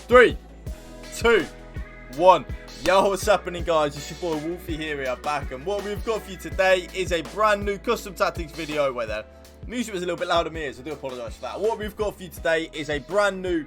3, 2, 1. Yo, what's happening, guys? It's your boy Wolfie here. We are back, and what we've got for you today is a brand new custom tactics video. Where the music was a little bit louder than me, so I do apologise for that. What we've got for you today is a brand new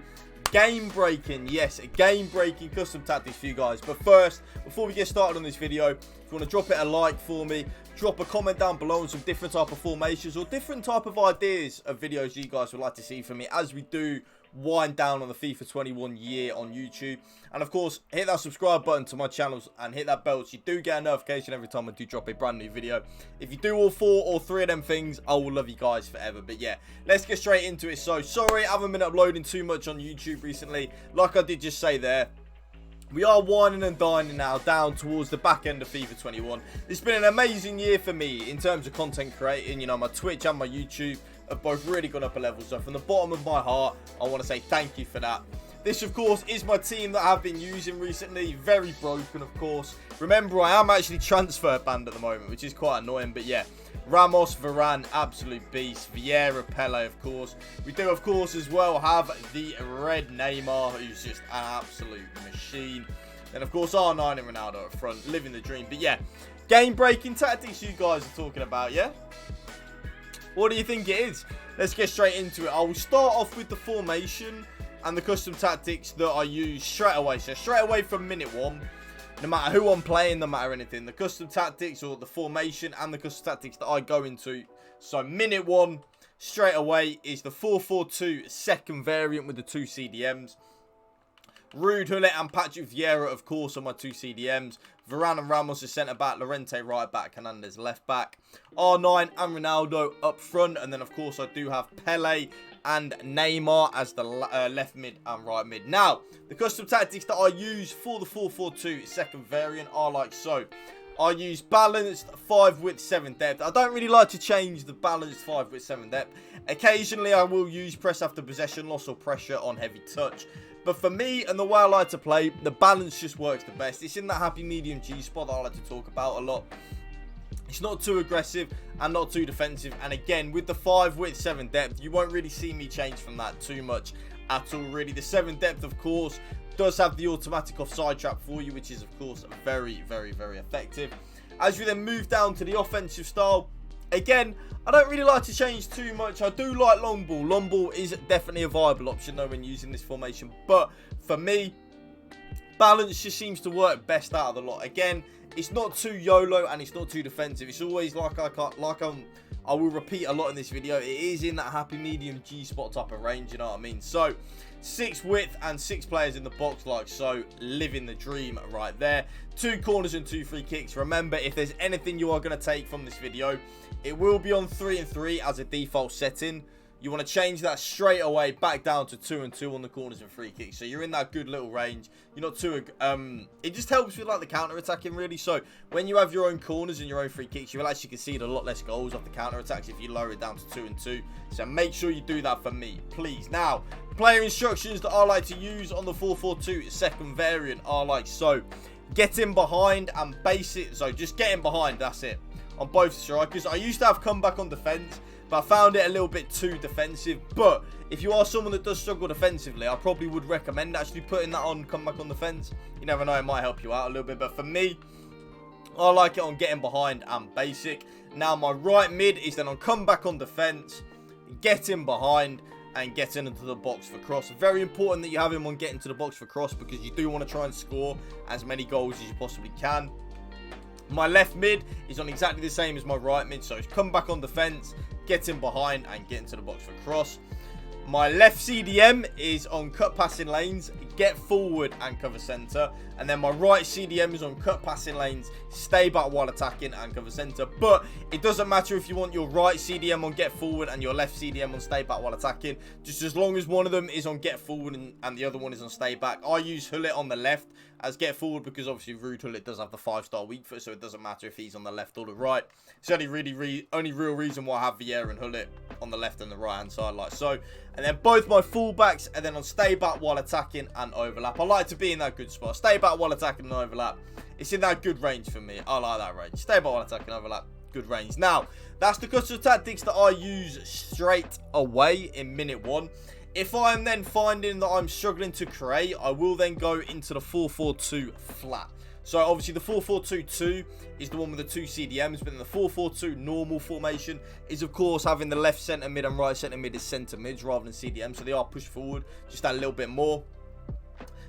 game-breaking, yes, a game-breaking custom tactics for you guys. But first, before we get started on this video, if you want to drop it a like for me, drop a comment down below on some different type of formations or different type of ideas of videos you guys would like to see from me as we do wind down on the FIFA 21 year on YouTube. And of course, hit that subscribe button to my channels and hit that bell so you do get a notification every time I do drop a brand new video. If you do all 4 or 3 of them things, I will love you guys forever. But yeah, let's get straight into it. So sorry I haven't been uploading too much on YouTube recently. Like I did just say there, we are whining and dining now down towards the back end of FIFA 21. It's been an amazing year for me in terms of content creating. You know, my Twitch and my YouTube have both really gone up a level. So from the bottom of my heart, I want to say thank you for that. This, of course, is my team that I've been using recently. Very broken, of course. Remember, I am actually transfer banned at the moment, which is quite annoying. But yeah, Ramos, Varane, absolute beast. Vieira, Pele, of course. We do, of course, as well have the red Neymar, who's just an absolute machine. And, of course, R9 and Ronaldo up front, living the dream. But yeah, game-breaking tactics you guys are talking about, yeah? What do you think it is? Let's get straight into it. I will start off with the formation and the custom tactics that I use straight away. So straight away from minute 1, no matter who I'm playing, no matter anything, the custom tactics or the formation and the custom tactics that I go into. So minute 1, straight away, is the 4-4-2 second variant with the 2 CDMs. Ruud, Gullit and Patrick Vieira, of course, are my 2 CDMs. Varane and Ramos as centre-back. Lorente right-back. Hernandez left-back. R9 and Ronaldo up front. And then, of course, I do have Pele and Neymar as the left mid and right mid. Now, the custom tactics that I use for the 4-4-2 second variant are like so. I use balanced 5 width 7 depth. I don't really like to change the balanced 5 width 7 depth. Occasionally I will use press after possession loss or pressure on heavy touch. But for me and the way I like to play, the balance just works the best. It's in that happy medium G spot that I like to talk about a lot. It's not too aggressive and not too defensive. And again, with the 5 width 7 depth, you won't really see me change from that too much at all really. The 7 depth, of course, does have the automatic offside trap for you, which is, of course, very, very, very effective. As we then move down to the offensive style, again, I don't really like to change too much. I do like long ball. Long ball is definitely a viable option, though, when using this formation. But for me, balance just seems to work best out of the lot. Again, it's not too YOLO and it's not too defensive. It's always I will repeat a lot in this video. It is in that happy medium G spot type of range, you know what I mean? So 6 width and 6 players in the box like so, living the dream right there. 2 corners and 2 free kicks. Remember, if there's anything you are going to take from this video, it will be on 3 and 3 as a default setting. You want to change that straight away back down to 2 and 2 on the corners and free kicks. So you're in that good little range. You're not too... it just helps with like the counter-attacking really. So when you have your own corners and your own free kicks, you will actually concede a lot less goals off the counter-attacks if you lower it down to 2 and 2. So make sure you do that for me, please. Now, player instructions that I like to use on the 4-4-2 second variant are like so. Get in behind and base it. So just get in behind, that's it. On both strikers. I used to have comeback on defence, but I found it a little bit too defensive. But if you are someone that does struggle defensively, I probably would recommend actually putting that on comeback on defence. You never know, it might help you out a little bit. But for me, I like it on getting behind and basic. Now my right mid is then on comeback on defence, getting behind and getting into the box for cross. Very important that you have him on getting to the box for cross, because you do want to try and score as many goals as you possibly can. My left mid is on exactly the same as my right mid. So it's come back on defence, get in behind and get into the box for cross. My left CDM is on cut passing lanes, get forward and cover centre. And then my right CDM is on cut passing lanes, stay back while attacking and cover centre. But it doesn't matter if you want your right CDM on get forward and your left CDM on stay back while attacking. Just as long as one of them is on get forward and the other one is on stay back. I use Gullit on the left as get forward because obviously Ruud Gullit does have the 5-star weak foot, so it doesn't matter if he's on the left or the right. It's the only real reason why I have Vieira and Gullit on the left and the right hand side like so. And then both my fullbacks are then on stay back while attacking and overlap. I like to be in that good spot. Stay back while attacking and overlap. It's in that good range for me. I like that range. Stay back while attacking and overlap. Good range. Now, that's the custom tactics that I use straight away in minute 1. If I am then finding that I'm struggling to create, I will then go into the 4-4-2 flat. So obviously the 4-4-2-2 is the one with the 2 CDMs, but then the 4-4-2 normal formation is of course having the left centre mid and right centre mid as centre mids rather than CDM, so they are pushed forward just that little bit more.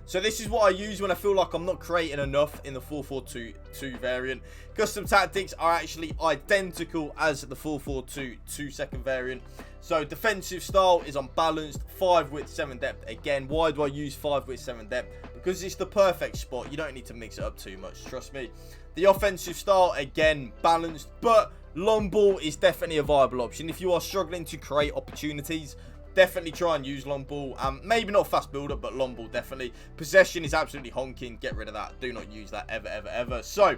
So this is what I use when I feel like I'm not creating enough in the 4-4-2 variant. Custom tactics are actually identical as the 4-4-2 second variant. So defensive style is unbalanced, 5 width, 7 depth. Again, why do I use 5 width, 7 depth? Because it's the perfect spot. You don't need to mix it up too much, trust me. The offensive style, again, balanced, but long ball is definitely a viable option. If you are struggling to create opportunities, definitely try and use long ball. Maybe not fast builder, but long ball definitely. Possession is absolutely honking. Get rid of that. Do not use that ever, ever, ever. So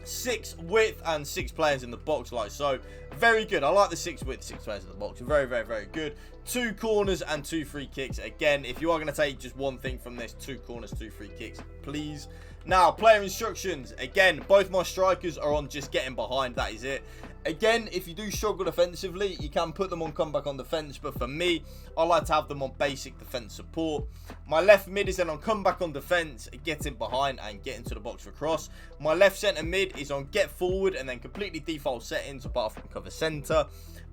6 width and 6 players in the box like so. Very good. I like the 6 width, 6 players in the box. Very, very, very good. 2 corners and 2 free kicks. Again, if you are going to take just one thing from this, 2 corners, 2 free kicks, please. Now, player instructions. Again, both my strikers are on just getting behind. That is it. Again, if you do struggle defensively, you can put them on comeback on defense. But for me, I like to have them on basic defense support. My left mid is then on comeback on defense, getting behind and get into the box for cross. My left centre mid is on get forward and then completely default settings apart from cover centre.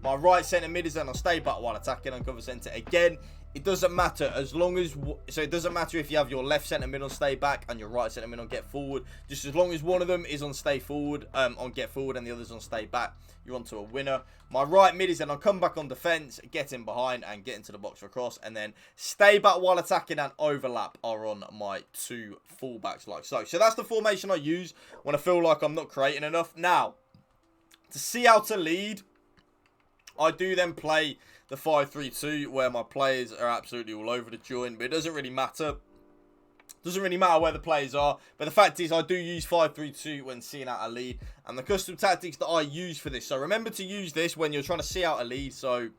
My right centre mid is then on stay back while attacking and cover centre. Again, it doesn't matter as long as, so it doesn't matter if you have your left centre mid on stay back and your right centre mid on get forward. Just as long as one of them is on stay forward, on get forward, and the other's on stay back, you're onto a winner. My right mid is then on come back on defense, get in behind and get into the box for cross, and then stay back while attacking and overlap are on my 2 fullbacks like so. So that's the formation I use when I feel like I'm not creating enough. Now, to see how to lead, I do then play the 5-3-2 where my players are absolutely all over the joint, but it doesn't really matter. Doesn't really matter where the players are, but the fact is I do use 5-3-2 when seeing out a lead, and the custom tactics that I use for this. So remember to use this when you're trying to see out a lead. So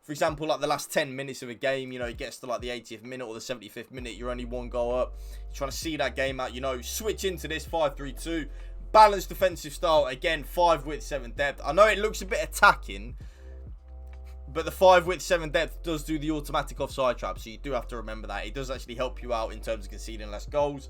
for example, like the last 10 minutes of a game, you know, it gets to like the 80th minute or the 75th minute, you're only 1 goal up, you're trying to see that game out, you know, switch into this 5-3-2, balanced defensive style. Again, 5 width, 7 depth. I know it looks a bit attacking, but the 5 width, 7 depth does do the automatic offside trap, so you do have to remember that. It does actually help you out in terms of conceding less goals.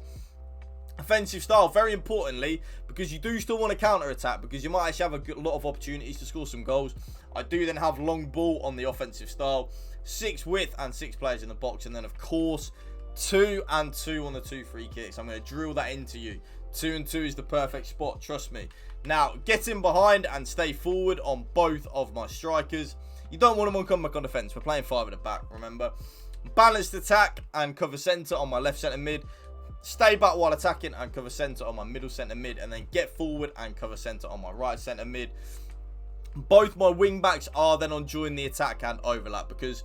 Offensive style, very importantly, because you do still want to counter attack, because you might actually have a lot of opportunities to score some goals. I do then have long ball on the offensive style, 6 width and 6 players in the box, and then of course 2 and 2 on the 2 free kicks. I'm going to drill that into you. 2 and 2 is the perfect spot, trust me. Now, get in behind and stay forward on both of my strikers. You don't want them on comeback on defense. We're playing 5 at the back, remember. Balanced attack and cover centre on my left centre mid. Stay back while attacking and cover centre on my middle centre mid. And then get forward and cover centre on my right centre mid. Both my wing backs are then on join the attack and overlap, because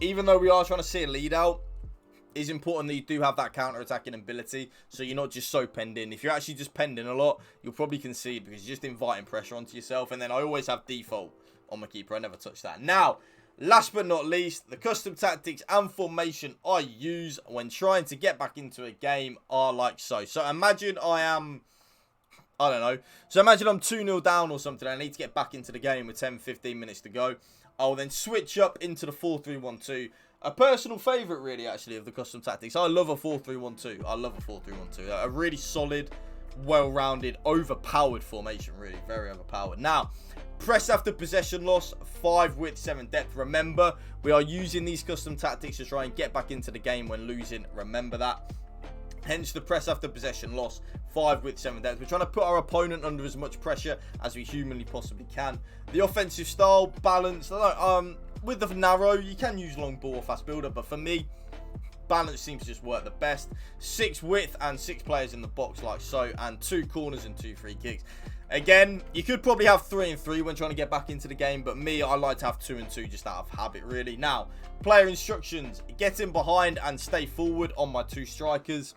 even though we are trying to see a lead out, it's important that you do have that counter-attacking ability, so you're not just so penned in. If you're actually just penned in a lot, you'll probably concede because you're just inviting pressure onto yourself. And then I always have default on my keeper. I never touch that. Now, last but not least, the custom tactics and formation I use when trying to get back into a game are like so. So imagine I don't know. So imagine I'm 2-0 down or something. I need to get back into the game with 10-15 minutes to go. I'll then switch up into the 4-3-1-2. A personal favourite, really, actually, of the custom tactics. I love a 4-3-1-2. I love a 4-3-1-2. A really solid, well-rounded, overpowered formation, really. Very overpowered. Now, press after possession loss, 5 width, 7 depth. Remember, we are using these custom tactics to try and get back into the game when losing. Remember that. Hence the press after possession loss, 5 width, 7 depth. We're trying to put our opponent under as much pressure as we humanly possibly can. The offensive style, balanced. With the narrow, you can use long ball or fast builder, but for me, balance seems to just work the best. 6 width and 6 players in the box like so, and 2 corners and 2 free kicks. Again, you could probably have 3 and 3 when trying to get back into the game, but me, I like to have 2 and 2 just out of habit, really. Now, player instructions. Get in behind and stay forward on my 2 strikers.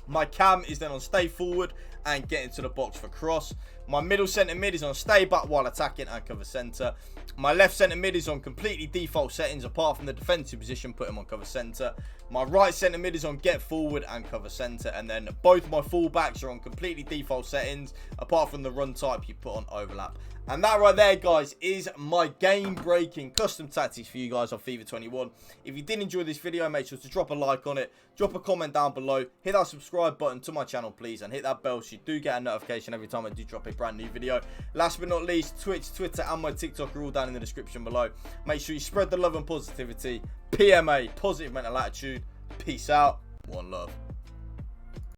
My cam is then on stay forward and get into the box for cross. My middle centre mid is on stay back while attacking and cover centre. My left centre mid is on completely default settings apart from the defensive position, put him on cover centre. My right centre mid is on get forward and cover centre, and then both my full-backs are on completely default settings apart from the run type you put on overlap. And that right there, guys, is my game-breaking custom tactics for you guys on FIFA 21. If you did enjoy this video, make sure to drop a like on it, drop a comment down below, hit that subscribe button to my channel, please, and hit that bell so you do get a notification every time I do drop a brand new video. Last but not least, Twitch, Twitter, and my TikTok are all down in the description below. Make sure you spread the love and positivity. PMA, positive mental attitude. Peace out. One love.